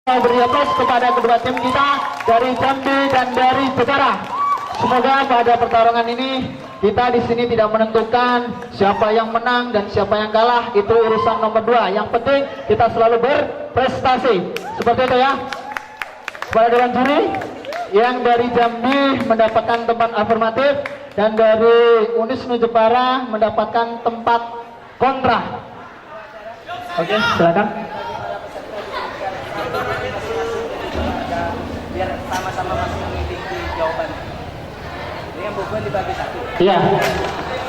Beri aplaus kepada kedua tim kita dari Jambi dan dari Jepara. Semoga pada pertarungan ini kita di sini tidak menentukan siapa yang menang dan siapa yang kalah, itu urusan nomor 2. Yang penting kita selalu berprestasi. Seperti itu ya. Kepada dewan juri yang dari Jambi mendapatkan tempat afirmatif dan dari Unisnu Jepara mendapatkan tempat kontra. Oke, silakan. Biar sama-sama masih memiliki jawaban. Ini yang bukuan dibagi satu. Iya.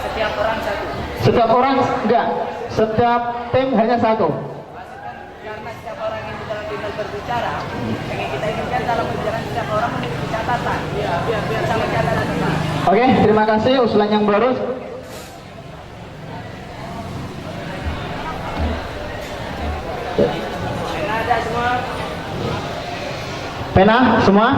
Setiap orang satu. Setiap orang enggak. Setiap tim hanya satu. Karena setiap orang yang dalam final berbicara, yang kita inginkan dalam pembicaraan setiap orang memiliki catatan. Iya, biar sama catatan. Oke, terima kasih usulan yang baru. Pena ada semua. Pena semua?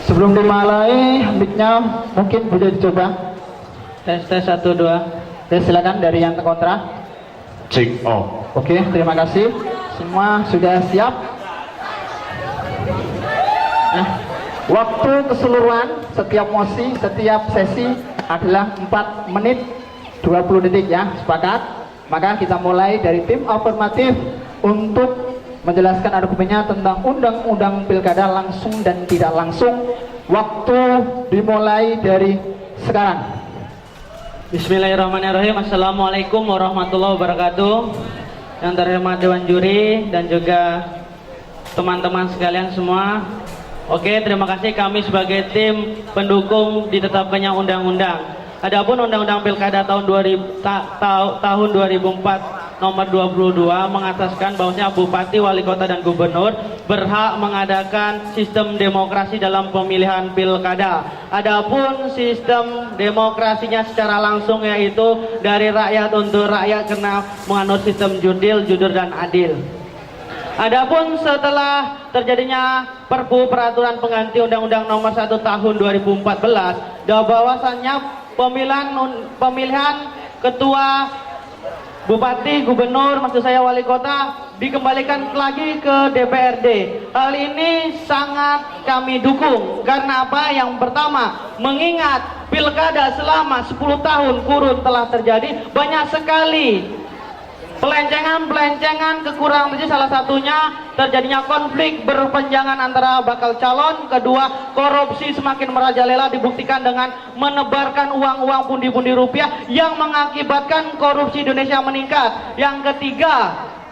Sebelum dimulai, mic-nya mungkin bisa dicoba. Tes 1 2. Tes, silakan dari yang kontra. Cek off. Oke, terima kasih. Semua sudah siap. Nah, waktu keseluruhan setiap mosi, setiap sesi adalah 4 menit 20 detik ya, sepakat? Maka kita mulai dari tim afirmatif untuk menjelaskan argumennya tentang undang-undang pilkada langsung dan tidak langsung. Waktu dimulai dari sekarang. Bismillahirrahmanirrahim. Assalamualaikum warahmatullahi wabarakatuh. Yang terhormat dewan juri dan juga teman-teman sekalian semua. Oke, terima kasih kami sebagai tim pendukung ditetapkannya undang-undang. Adapun undang-undang pilkada tahun 2004 nomor 22 mengataskan bahwasanya bupati, wali kota dan gubernur berhak mengadakan sistem demokrasi dalam pemilihan pilkada. Adapun sistem demokrasinya secara langsung yaitu dari rakyat untuk rakyat karena menganut sistem jurdil, jujur dan adil. Adapun setelah terjadinya Perpu Peraturan Pengganti Undang-Undang Nomor 1 Tahun 2014, bahwasannya pemilihan ketua, bupati, gubernur, maksud saya wali kota dikembalikan lagi ke DPRD. Hal ini sangat kami dukung. Karena apa? Yang pertama, mengingat pilkada selama 10 tahun kurun telah terjadi banyak sekali pelencengan, kekurangan terjadi. Salah satunya terjadinya konflik berpenjangan antara bakal calon. Kedua, korupsi semakin merajalela dibuktikan dengan menebarkan uang-uang pundi-pundi rupiah yang mengakibatkan korupsi Indonesia meningkat. Yang ketiga,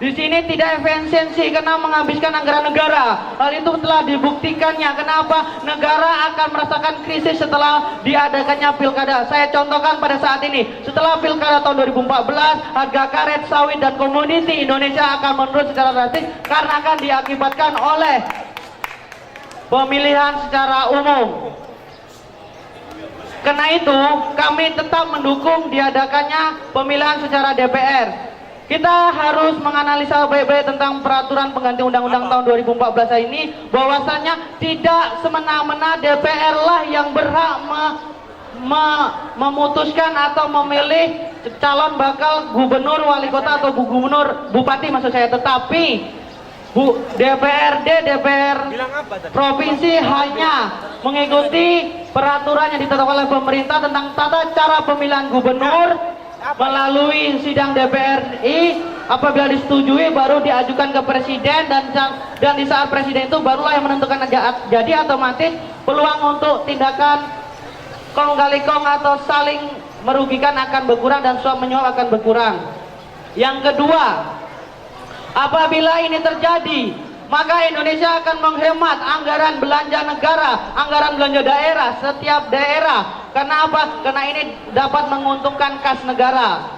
di sini tidak efisiensi karena menghabiskan anggaran negara. Hal itu telah dibuktikannya. Kenapa? Negara akan merasakan krisis setelah diadakannya pilkada. Saya contohkan pada saat ini. Setelah pilkada tahun 2014, harga karet, sawit, dan komoditi Indonesia akan menurun secara drastis karena akan diakibatkan oleh pemilihan secara umum. Karena itu, kami tetap mendukung diadakannya pemilihan secara DPR. Kita harus menganalisa baik-baik tentang peraturan pengganti undang-undang tahun 2014 ini, bahwasannya tidak semena-mena DPR lah yang berhak memutuskan atau memilih calon bakal gubernur, wali kota atau gubernur, bupati maksud saya, tetapi DPR provinsi hanya mengikuti peraturan yang ditetapkan oleh pemerintah tentang tata cara pemilihan gubernur melalui sidang DPRI. Apabila disetujui baru diajukan ke presiden, dan di saat presiden itu barulah yang menentukan. Jadi otomatis peluang untuk tindakan kong kali kong atau saling merugikan akan berkurang dan suap menyuap akan berkurang. Yang kedua, apabila ini terjadi, maka Indonesia akan menghemat anggaran belanja negara, anggaran belanja daerah, setiap daerah. Karena apa? Karena ini dapat menguntungkan kas negara.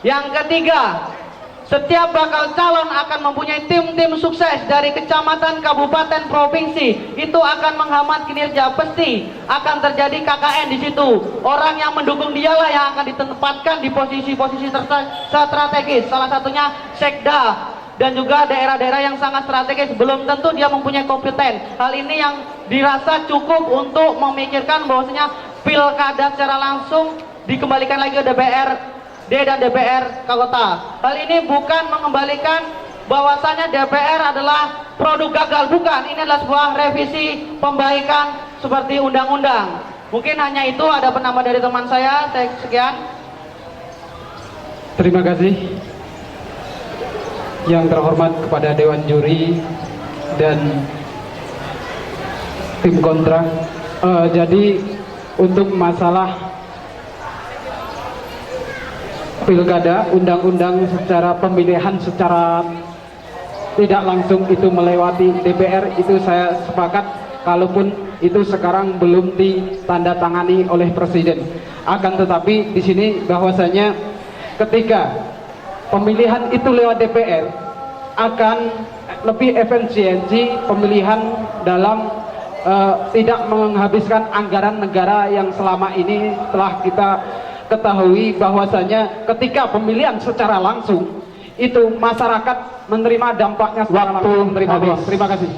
Yang ketiga, setiap bakal calon akan mempunyai tim-tim sukses dari kecamatan, kabupaten, provinsi. Itu akan menghambat kinerja. Pasti akan terjadi KKN di situ. Orang yang mendukung dialah yang akan ditempatkan di posisi-posisi strategis. Salah satunya sekda. dan juga daerah-daerah yang sangat strategis. Belum tentu dia mempunyai kompeten. Hal ini yang dirasa cukup untuk memikirkan bahwasanya pilkada secara langsung dikembalikan lagi ke DPRD dan DPR kota. Hal ini bukan mengembalikan bahwasanya DPR adalah produk gagal, bukan. Ini adalah sebuah revisi pembaikan seperti undang-undang. Mungkin hanya itu, ada penambah dari teman saya sekian. Terima kasih yang terhormat kepada Dewan Juri dan tim kontrak. Jadi untuk masalah pilkada, undang-undang secara pemilihan secara tidak langsung itu melewati DPR, itu saya sepakat. Kalaupun itu sekarang belum ditandatangani oleh Presiden, akan tetapi di sini bahwasanya ketika pemilihan itu lewat DPR akan lebih efisiensi pemilihan dalam tidak menghabiskan anggaran negara yang selama ini telah kita ketahui bahwasanya ketika pemilihan secara langsung itu masyarakat menerima dampaknya secara langsung. Terima kasih.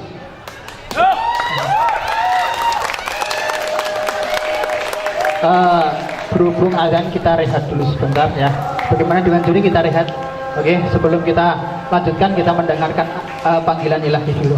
Berhubung azan, kita rehat dulu sebentar ya. Bagaimana dengan juri, kita rehat? Oke, sebelum kita lanjutkan, kita mendengarkan panggilan ilahi dulu.